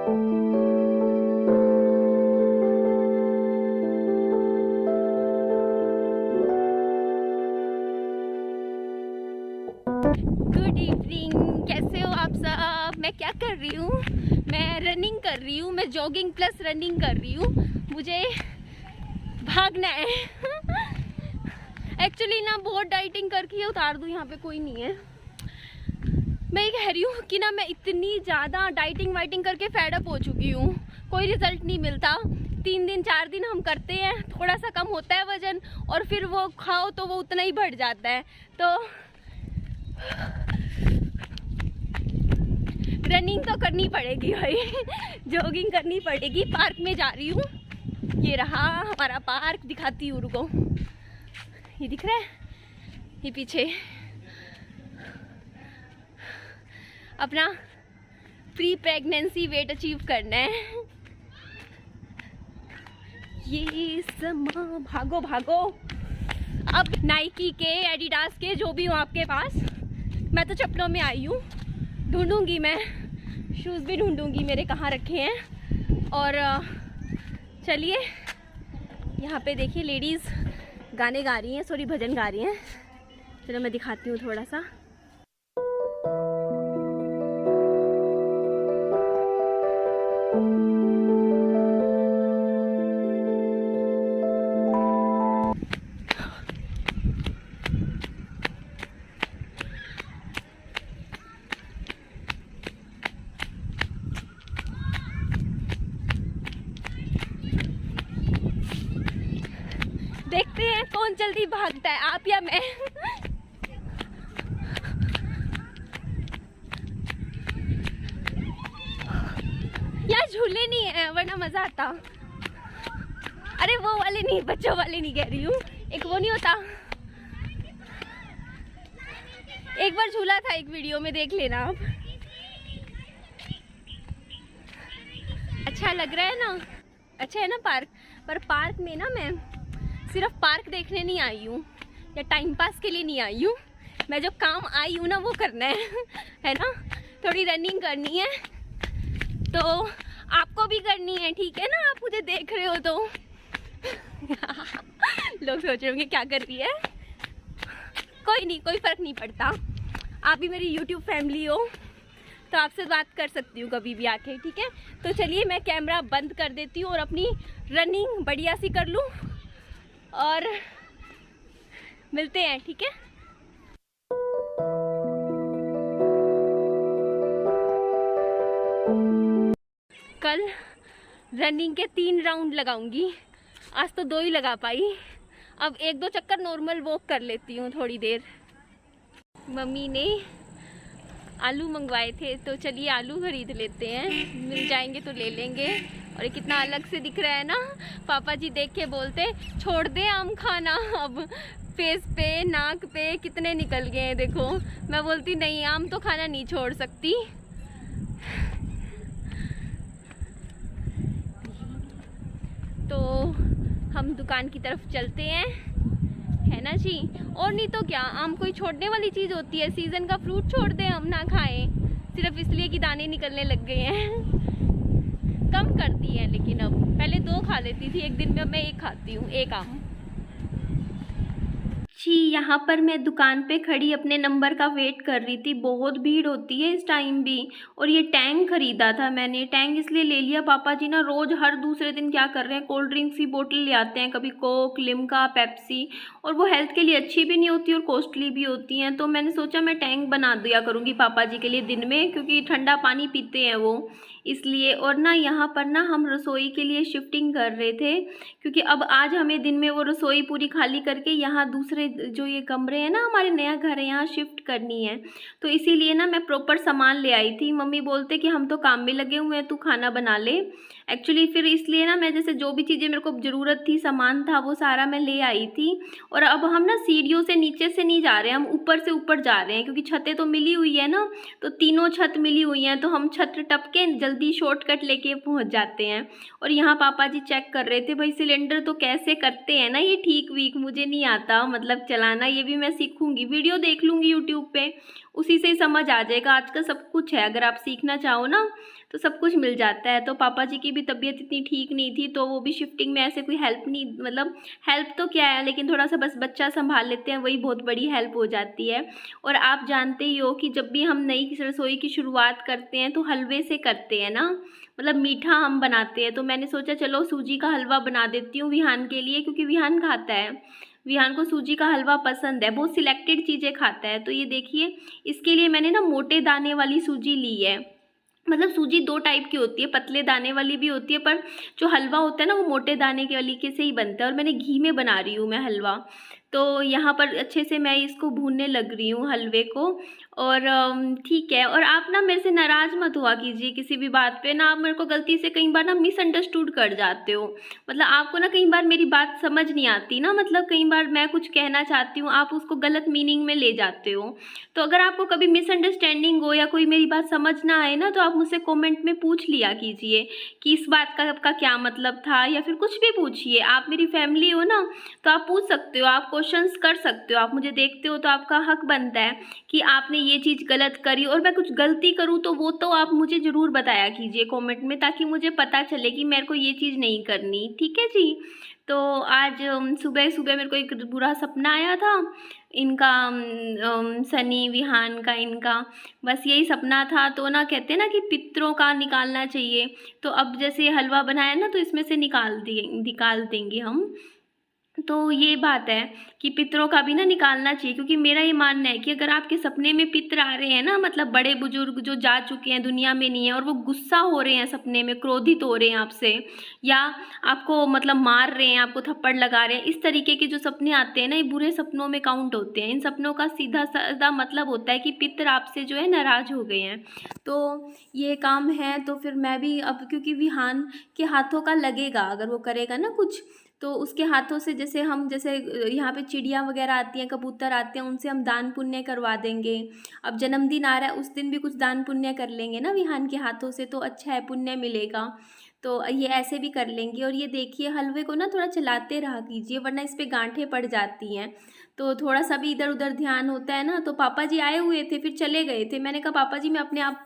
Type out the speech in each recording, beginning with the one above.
Good evening, कैसे हो आप सब। मैं क्या कर रही हूँ, मैं रनिंग कर रही हूँ। मैं जॉगिंग प्लस रनिंग कर रही हूँ। मुझे भागना है। एक्चुअली ना बहुत डाइटिंग करके उतार दूँ, यहाँ पे कोई नहीं है। मैं कह रही हूँ कि ना मैं इतनी ज़्यादा डाइटिंग वाइटिंग करके फेड अप हो चुकी हूँ, कोई रिजल्ट नहीं मिलता। 3 दिन 4 दिन हम करते हैं, थोड़ा सा कम होता है वजन, और फिर वो खाओ तो वो उतना ही बढ़ जाता है। तो रनिंग तो करनी पड़ेगी भाई। जॉगिंग करनी पड़ेगी। पार्क में जा रही हूँ, ये रहा हमारा पार्क। दिखाती हूँ, रुको। ये दिख रहा है, ये पीछे अपना प्री प्रेगनेंसी वेट अचीव करना है। ये समा भागो भागो। अब नाइकी के, एडिडास के, जो भी हो आपके पास। मैं तो चप्पलों में आई हूँ, ढूंढूंगी मैं। शूज़ भी ढूंढूंगी मेरे कहाँ रखे हैं। और चलिए, यहाँ पे देखिए लेडीज़ गाने गा रही हैं, सॉरी भजन गा रही हैं। चलो मैं दिखाती हूँ थोड़ा सा। देखते हैं कौन जल्दी भागता है, आप या मैं। यार झूले नहीं है वरना मजा आता। अरे वो वाले नहीं, बच्चों वाले नहीं कह रही हूँ। एक वो नहीं होता, एक बार झूला था एक वीडियो में, देख लेना आप। अच्छा लग रहा है ना, अच्छा है ना पार्क। पर पार्क में ना मैं सिर्फ पार्क देखने नहीं आई हूँ या टाइम पास के लिए नहीं आई हूँ। मैं जो काम आई हूँ ना वो करना है ना। थोड़ी रनिंग करनी है, तो आपको भी करनी है, ठीक है ना। आप मुझे देख रहे हो तो लोग सोच रहे होंगे क्या कर रही है। कोई नहीं, कोई फर्क नहीं पड़ता। आप भी मेरी YouTube फैमिली हो, तो आपसे बात कर सकती हूँ कभी भी आके, ठीक है। तो चलिए मैं कैमरा बंद कर देती हूँ और अपनी रनिंग बढ़िया सी कर लूँ, और मिलते हैं, ठीक है। कल रनिंग के 3 राउंड लगाऊंगी, आज तो 2 ही लगा पाई। अब 1-2 चक्कर नॉर्मल वॉक कर लेती हूँ थोड़ी देर। मम्मी ने आलू मंगवाए थे, तो चलिए आलू खरीद लेते हैं। मिल जाएंगे तो ले लेंगे। और ये कितना अलग से दिख रहा है ना। पापा जी देख के बोलते छोड़ दे आम खाना। अब फेस पे, नाक पे कितने निकल गए हैं देखो। मैं बोलती नहीं, आम तो खाना नहीं छोड़ सकती। तो हम दुकान की तरफ चलते हैं, है ना जी। और नहीं तो क्या, आम कोई छोड़ने वाली चीज़ होती है। सीज़न का फ्रूट छोड़ दें हम, ना खाएं सिर्फ इसलिए कि दाने निकलने लग गए हैं। कम करती है, लेकिन अब पहले 2 खा लेती थी एक दिन में, अब मैं 1 खाती हूँ, 1 आम। जी, यहाँ पर मैं दुकान पे खड़ी अपने नंबर का वेट कर रही थी। बहुत भीड़ होती है इस टाइम भी। और ये टैंग खरीदा था मैंने। टैंग इसलिए ले लिया, पापा जी ना रोज़ हर दूसरे दिन क्या कर रहे हैं, कोल्ड ड्रिंक्स की बोतल ले आते हैं, कभी कोक, लिम्का, पेप्सी। और वो हेल्थ के लिए अच्छी भी नहीं होती और कॉस्टली भी होती हैं। तो मैंने सोचा मैं टैंग बना दिया करूँगी पापा जी के लिए दिन में, क्योंकि ठंडा पानी पीते हैं वो, इसलिए। और ना यहाँ पर ना हम रसोई के लिए शिफ्टिंग कर रहे थे, क्योंकि अब आज हमें दिन में वो रसोई पूरी खाली करके यहाँ दूसरे जो ये कमरे हैं ना, हमारे नया घर है, यहाँ शिफ्ट करनी है। तो इसीलिए ना मैं प्रॉपर सामान ले आई थी। मम्मी बोलते कि हम तो काम में लगे हुए हैं, तू खाना बना ले। एक्चुअली फिर इसलिए ना मैं जैसे जो भी चीज़ें मेरे को ज़रूरत थी, सामान था, वो सारा मैं ले आई थी। और अब हम ना सीढ़ियों से नीचे से नहीं जा रहे हैं, हम ऊपर से ऊपर जा रहे हैं, क्योंकि छतें तो मिली हुई है ना, तो तीनों छत मिली हुई हैं, तो हम छत टपके जल्दी शॉर्टकट लेके पहुंच जाते हैं। और यहाँ पापा जी चेक कर रहे थे भाई सिलेंडर तो कैसे करते हैं ना ये ठीक वीक। मुझे नहीं आता मतलब चलाना, ये भी मैं सीखूंगी, वीडियो देख लूँगी यूट्यूब पे उसी से ही समझ आ जाएगा। आजकल सब कुछ है, अगर आप सीखना चाहो ना तो सब कुछ मिल जाता है। तो पापा जी की भी तबीयत इतनी ठीक नहीं थी, तो वो भी शिफ्टिंग में ऐसे कोई हेल्प नहीं, मतलब हेल्प तो क्या है, लेकिन थोड़ा सा बस बच्चा संभाल लेते हैं, वही बहुत बड़ी हेल्प हो जाती है। और आप जानते ही हो कि जब भी हम नई रसोई की शुरुआत करते हैं तो हलवे से करते हैं ना, मतलब मीठा हम बनाते हैं। तो मैंने सोचा चलो सूजी का हलवा बना देती हूँ विहान के लिए, क्योंकि विहान खाता है, विहान को सूजी का हलवा पसंद है, बहुत सिलेक्टेड चीज़ें खाता है। तो ये देखिए, इसके लिए मैंने ना मोटे दाने वाली सूजी ली है। मतलब सूजी दो टाइप की होती है, पतले दाने वाली भी होती है, पर जो हलवा होता है ना वो मोटे दाने के वाली के से ही बनता है। और मैंने घी में बना रही हूँ मैं हलवा। तो यहाँ पर अच्छे से मैं इसको भूनने लग रही हूँ हलवे को। और ठीक है। और आप ना मेरे से नाराज़ मत हुआ कीजिए किसी भी बात पे ना, आप मेरे को गलती से कई बार ना मिसअंडरस्टूड कर जाते हो। मतलब आपको ना कई बार मेरी बात समझ नहीं आती ना, मतलब कई बार मैं कुछ कहना चाहती हूँ, आप उसको गलत मीनिंग में ले जाते हो। तो अगर आपको कभी मिसअंडरस्टैंडिंग हो या कोई मेरी बात समझ ना आए ना, तो आप मुझसे कमेंट में पूछ लिया कीजिए कि इस बात का आपका क्या मतलब था, या फिर कुछ भी पूछिए। आप मेरी फैमिली हो ना, तो आप पूछ सकते हो, आप क्वेश्चंस कर सकते हो। आप मुझे देखते हो तो आपका हक बनता है कि आपने ये चीज़ गलत करी, और मैं कुछ गलती करूँ तो वो तो आप मुझे ज़रूर बताया कीजिए कमेंट में, ताकि मुझे पता चले कि मेरे को ये चीज़ नहीं करनी। ठीक है जी। तो आज सुबह सुबह मेरे को एक बुरा सपना आया था इनका, सनी विहान का, इनका बस यही सपना था। तो ना कहते हैं ना कि पितरों का निकालना चाहिए, तो अब जैसे ये हलवा बनाया ना तो इसमें से निकाल देंगे हम। तो ये बात है कि पितरों का भी ना निकालना चाहिए, क्योंकि मेरा ये मानना है कि अगर आपके सपने में पितर आ रहे हैं ना, मतलब बड़े बुजुर्ग जो जा चुके हैं, दुनिया में नहीं है, और वो गुस्सा हो रहे हैं सपने में, क्रोधित हो रहे हैं आपसे, या आपको मतलब मार रहे हैं, आपको थप्पड़ लगा रहे हैं, इस तरीके के जो सपने आते हैं ना, ये बुरे सपनों में काउंट होते हैं। इन सपनों का सीधा साधा मतलब होता है कि पितर आपसे जो है नाराज़ हो गए हैं। तो ये काम है, तो फिर मैं भी अब, क्योंकि विहान के हाथों का लगेगा, अगर वो करेगा ना कुछ, तो उसके हाथों से जैसे हम, जैसे यहाँ पे चिड़िया वगैरह आती हैं, कबूतर आते हैं, उनसे हम दान पुण्य करवा देंगे। अब जन्मदिन आ रहा है, उस दिन भी कुछ दान पुण्य कर लेंगे ना विहान के हाथों से, तो अच्छा है, पुण्य मिलेगा। तो ये ऐसे भी कर लेंगे। और ये देखिए, हलवे को ना थोड़ा चलाते रहा कीजिए, वरना इस पे गांठें पड़ जाती हैं। तो थोड़ा सा भी इधर उधर ध्यान होता है ना। तो पापा जी आए हुए थे, फिर चले गए थे। मैंने कहा पापा जी मैं अपने आप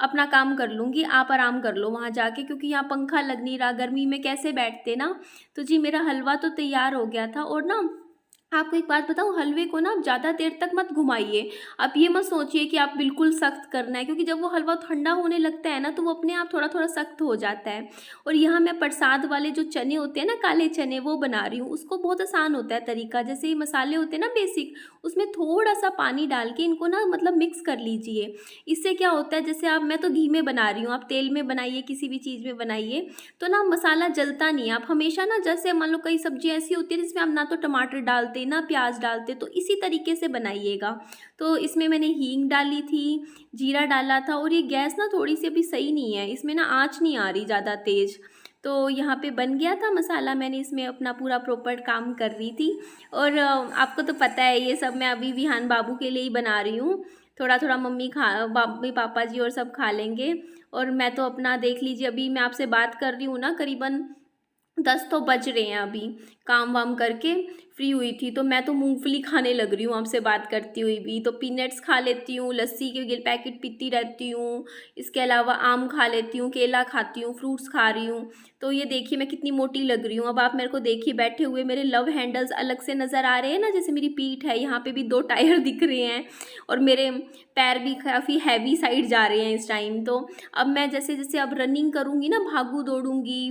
अपना काम कर लूँगी, आप आराम कर लो वहाँ जाके, क्योंकि यहाँ पंखा लग नहीं रहा, गर्मी में कैसे बैठते ना। तो जी मेरा हलवा तो तैयार हो गया था। और ना आपको एक बात बताऊँ, हलवे को ना आप ज़्यादा देर तक मत घुमाइए। आप ये मत सोचिए कि आप बिल्कुल सख्त करना है, क्योंकि जब वो हलवा ठंडा होने लगता है ना, तो वो अपने आप थोड़ा थोड़ा सख्त हो जाता है। और यहाँ मैं प्रसाद वाले जो चने होते हैं ना, काले चने, वो बना रही हूँ। उसको बहुत आसान होता है तरीका, जैसे ये मसाले होते हैं ना बेसिक, उसमें थोड़ा सा पानी डाल के इनको ना मतलब मिक्स कर लीजिए। इससे क्या होता है, जैसे आप, मैं तो घी में बना रही हूँ, आप तेल में बनाइए, किसी भी चीज़ में बनाइए, तो ना मसाला जलता नहीं है। आप हमेशा ना, जैसे मान लो कई सब्जियाँ ऐसी होती है जिसमें आप ना तो टमाटर डालते ना प्याज डालते, तो इसी तरीके से बनाइएगा। तो इसमें मैंने हींग डाली थी, जीरा डाला था। और ये गैस ना थोड़ी सी अभी सही नहीं है, इसमें ना आँच नहीं आ रही ज़्यादा तेज़। तो यहाँ पे बन गया था मसाला, मैंने इसमें अपना पूरा प्रॉपर काम कर रही थी। और आपको तो पता है ये सब मैं अभी विहान बाबू के लिए ही बना रही हूँ। थोड़ा थोड़ा मम्मी पापा जी और सब खा लेंगे। और मैं तो अपना देख लीजिए, अभी मैं आपसे बात कर रही हूँ ना, करीबन 10 तो बज रहे हैं अभी, काम वाम करके फ्री हुई थी। तो मैं तो मूंगफली खाने लग रही हूँ आपसे बात करती हुई भी। तो पीनट्स खा लेती हूँ, लस्सी के पैकेट पीती रहती हूँ, इसके अलावा आम खा लेती हूँ, केला खाती हूँ, फ्रूट्स खा रही हूँ। तो ये देखिए मैं कितनी मोटी लग रही हूँ। अब आप मेरे को देखिए बैठे हुए, मेरे लव हैंडल्स अलग से नज़र आ रहे हैं ना, जैसे मेरी पीठ है, यहाँ पे भी 2 टायर दिख रहे हैं, और मेरे पैर भी काफ़ी हैवी साइड जा रहे हैं इस टाइम। तो अब मैं जैसे जैसे अब रनिंग करूँगी ना, भागू दौड़ूंगी,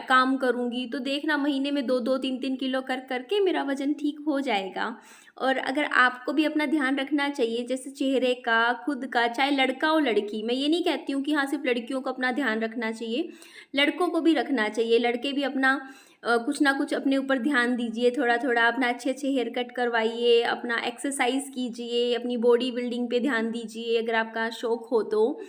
काम करूँगी, तो देखना महीने में 2-2 3-3 किलो कर करके मेरा वज़न ठीक हो जाएगा। और अगर आपको भी अपना ध्यान रखना चाहिए, जैसे चेहरे का, खुद का, चाहे लड़का हो लड़की, मैं ये नहीं कहती हूँ कि हाँ सिर्फ लड़कियों को अपना ध्यान रखना चाहिए, लड़कों को भी रखना चाहिए। लड़के भी अपना कुछ ना कुछ अपने ऊपर ध्यान दीजिए, थोड़ा थोड़ा अपना अच्छे अच्छे हेयर कट करवाइए, अपना एक्सरसाइज कीजिए, अपनी बॉडी बिल्डिंग पे ध्यान दीजिए अगर आपका शौक हो तो।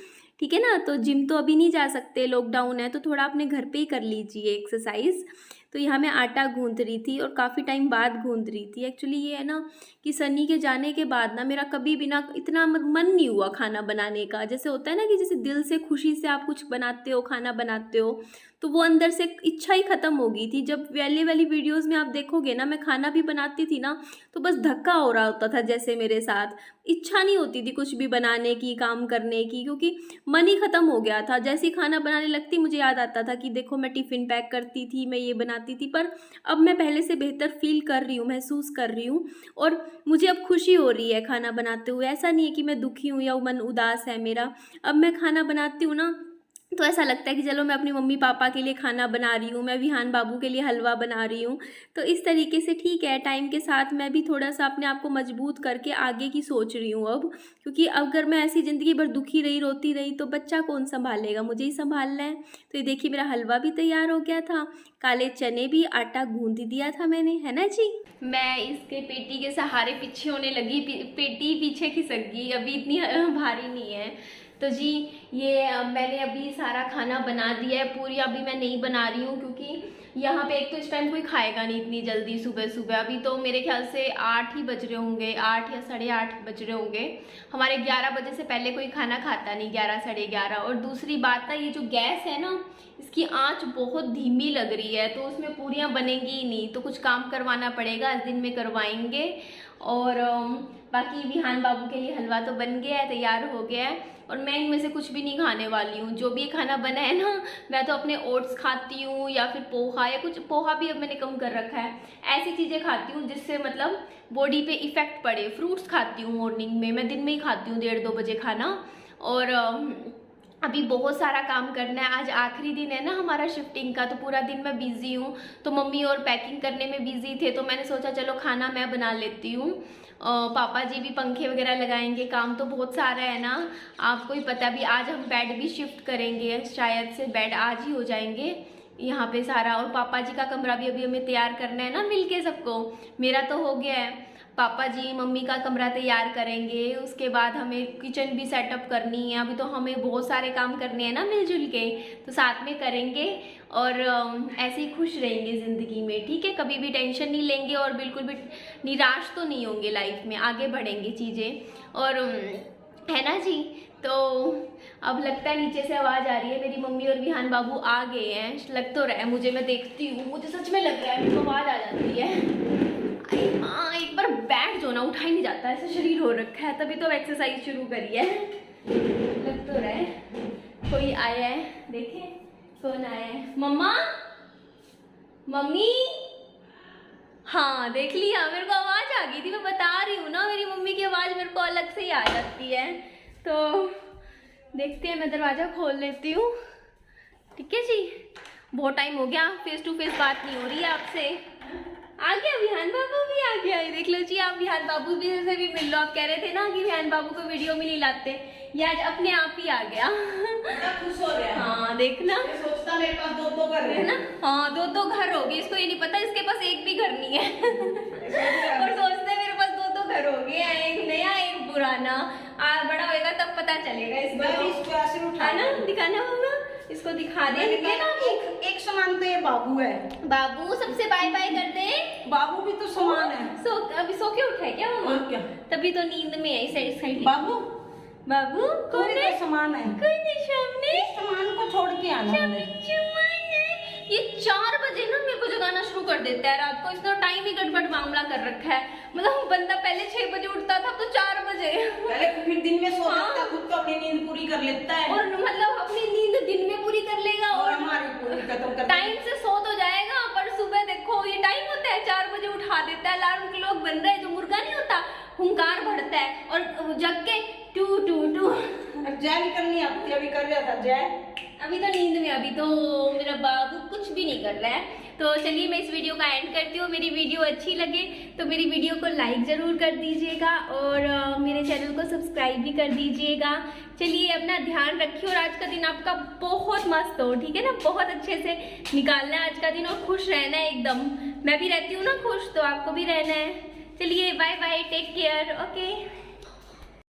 ठीक है ना। तो जिम तो अभी नहीं जा सकते, लॉकडाउन है, तो थोड़ा अपने घर पे ही कर लीजिए एक्सरसाइज। तो यहाँ मैं आटा गूंथ रही थी, और काफ़ी टाइम बाद गूंथ रही थी। एक्चुअली ये है ना कि सनी के जाने के बाद ना मेरा कभी भी ना इतना मन नहीं हुआ खाना बनाने का। जैसे होता है ना कि जैसे दिल से खुशी से आप कुछ बनाते हो, खाना बनाते हो, तो वो अंदर से इच्छा ही ख़त्म हो गई थी। जब पहले वाली वीडियोज़ में आप देखोगे ना, मैं खाना भी बनाती थी ना, तो बस धक्का हो रहा होता था जैसे मेरे साथ, इच्छा नहीं होती थी कुछ भी बनाने की, काम करने की, क्योंकि मन ही ख़त्म हो गया था। जैसे ही खाना बनाने लगती मुझे याद आता था कि देखो मैं टिफ़िन पैक करती थी, मैं ये बनाती थी, पर अब मैं पहले से बेहतर फ़ील कर रही हूँ, महसूस कर रही हूँ, और मुझे अब खुशी हो रही है खाना बनाते हुए। ऐसा नहीं है कि मैं दुखी हूँ या मन उदास है मेरा। अब मैं खाना बनाती हूँ ना, तो ऐसा लगता है कि चलो मैं अपनी मम्मी पापा के लिए खाना बना रही हूँ, मैं विहान बाबू के लिए हलवा बना रही हूँ। तो इस तरीके से ठीक है, टाइम के साथ मैं भी थोड़ा सा अपने आप को मजबूत करके आगे की सोच रही हूँ अब, क्योंकि अगर मैं ऐसी ज़िंदगी भर दुखी रही, रोती रही, तो बच्चा कौन संभालेगा, मुझे ही संभालना है। तो ये देखिए मेरा हलवा भी तैयार हो गया था, काले चने भी, आटा गूंद दिया था मैंने, है ना जी। मैं इसके पेटी के सहारे पीछे होने लगी, पेटी पीछे खिसक गई, अभी इतनी भारी नहीं है। तो जी ये मैंने अभी सारा खाना बना दिया है, पूरी अभी मैं नहीं बना रही हूँ, क्योंकि यहाँ पे एक तो इस टाइम कोई खाएगा नहीं इतनी जल्दी सुबह सुबह। अभी तो मेरे ख्याल से 8 ही बज रहे होंगे, 8 या 8:30 बज रहे होंगे। हमारे 11 बजे से पहले कोई खाना खाता नहीं, 11 साढ़े 11। और दूसरी बात ना, ये जो गैस है ना, इसकी आंच बहुत धीमी लग रही है, तो उसमें पूरियाँ बनेंगी ही नहीं, तो कुछ काम करवाना पड़ेगा, इस दिन में करवाएंगे। और बाकी विहान बाबू के लिए हलवा तो बन गया है, तैयार हो गया है, और मैं इनमें से कुछ भी नहीं खाने वाली हूँ। जो भी ये खाना बना है ना, मैं तो अपने ओट्स खाती हूँ, या फिर पोहा, या कुछ पोहा भी अब मैंने कम कर रखा है। ऐसी चीज़ें खाती हूँ जिससे मतलब बॉडी पे इफ़ेक्ट पड़े। फ्रूट्स खाती हूँ मॉर्निंग में, मैं दिन में ही खाती हूँ 1:30-2 बजे खाना। और अभी बहुत सारा काम करना है, आज आखिरी दिन है ना हमारा शिफ्टिंग का, तो पूरा दिन मैं बिज़ी हूँ। तो मम्मी और पैकिंग करने में बिज़ी थे, तो मैंने सोचा चलो खाना मैं बना लेती हूँ। पापा जी भी पंखे वगैरह लगाएंगे, काम तो बहुत सारा है ना, आपको ही पता। भी आज हम बेड भी शिफ्ट करेंगे, शायद से बेड आज ही हो जाएंगे यहाँ पे सारा। और पापा जी का कमरा भी अभी हमें तैयार करना है ना मिलके सबको। मेरा तो हो गया है, पापा जी मम्मी का कमरा तैयार करेंगे, उसके बाद हमें किचन भी सेटअप करनी है। अभी तो हमें बहुत सारे काम करने हैं ना मिलजुल के, तो साथ में करेंगे और ऐसे ही खुश रहेंगे ज़िंदगी में, ठीक है। कभी भी टेंशन नहीं लेंगे और बिल्कुल भी निराश तो नहीं होंगे लाइफ में, आगे बढ़ेंगे चीज़ें, और है ना जी। तो अब लगता है नीचे से आवाज़ आ रही है, मेरी मम्मी और विहान बाबू आ गए हैं, लग तो रहा है मुझे, मैं देखती हूँ, मुझे सच में लग रहा है, मेरे को आवाज़ आ जाती है। अरे हाँ, एक बार बैठ जो ना, उठा ही नहीं जाता, ऐसा शरीर हो रखा है, तभी तो एक्सरसाइज शुरू करी है। लग तो रहा है कोई आया है, देखें कौन आया है। मम्मा, मम्मी, हाँ देख लिया, मेरे को आवाज़ आ गई थी, मैं बता रही हूँ ना, मेरी मम्मी की आवाज़ मेरे को अलग से ही आ जाती है। तो देखते हैं, मैं दरवाज़ा खोल लेती हूँ, ठीक है जी। बहुत टाइम हो गया, फेस टू फेस बात नहीं हो रही है आपसे। आ गया विहान बाबू भी आ गया, ये देख लो जी। आप विहान बाबू भी से भी मिल लो, आप कह रहे थे ना कि विहान बाबू को वीडियो में नहीं लाते, ये आज अपने आप ही आ गया। खुश हो गया। हाँ देखना, सोचता मेरे पास 2-2 घर है ना। हाँ 2-2 घर हो गए, इसको ये नहीं पता इसके पास एक भी घर नहीं है। और सोचते मेरे पास 2-2 घर हो गए, एक नया एक पुराना। बड़ा होएगा तब पता चलेगा इसको, है ना। दिखाना होगा इसको, दिखा दे। एक समान तो ये बाबू है, बाबू सबसे बाय बाय कर दे। बाबू भी तो समान है। अभी सो के उठा है क्या मम्मा? क्या तभी तो नींद में है, इस साइड। बाबू, बाबू कौन है? समान है, कौन है सामने? समान को छोड़ के आना है। ये 4 बजे ना मेरे को जगाना शुरू कर देता है रात को, इसने टाइम ही गड़बड़ मामला कर रखा है। मतलब बंदा पहले 6 बजे उठता था, तो 4 बजे पहले, फिर दिन में सो जाता है, खुद तो अपनी नींद पूरी कर लेता है, और मतलब अपनी नींद दिन में पूरी कर लेगा और हमारी पूरी खत्म कर टाइम से सो तो जाएगा, पर सुबह देखो ये टाइम होता है 4 बजे उठा देता है। अलार्म क्लॉक बन रहा है, जो मुर्गा नहीं होता, हुंकार भरता है और जग के टू टू टू। जय भी करनी आती, अभी कर रहा था जय, अभी तो नींद में, अभी तो मेरा बाबू कुछ भी नहीं कर रहा है। तो चलिए मैं इस वीडियो का एंड करती हूँ। मेरी वीडियो अच्छी लगे तो मेरी वीडियो को लाइक ज़रूर कर दीजिएगा, और मेरे चैनल को सब्सक्राइब भी कर दीजिएगा। चलिए अपना ध्यान रखिए, और आज का दिन आपका बहुत मस्त हो, ठीक है ना। बहुत अच्छे से निकालना है आज का दिन, और खुश रहना है एकदम। मैं भी रहती हूँ ना खुश, तो आपको भी रहना है। चलिए bye bye, take care, okay.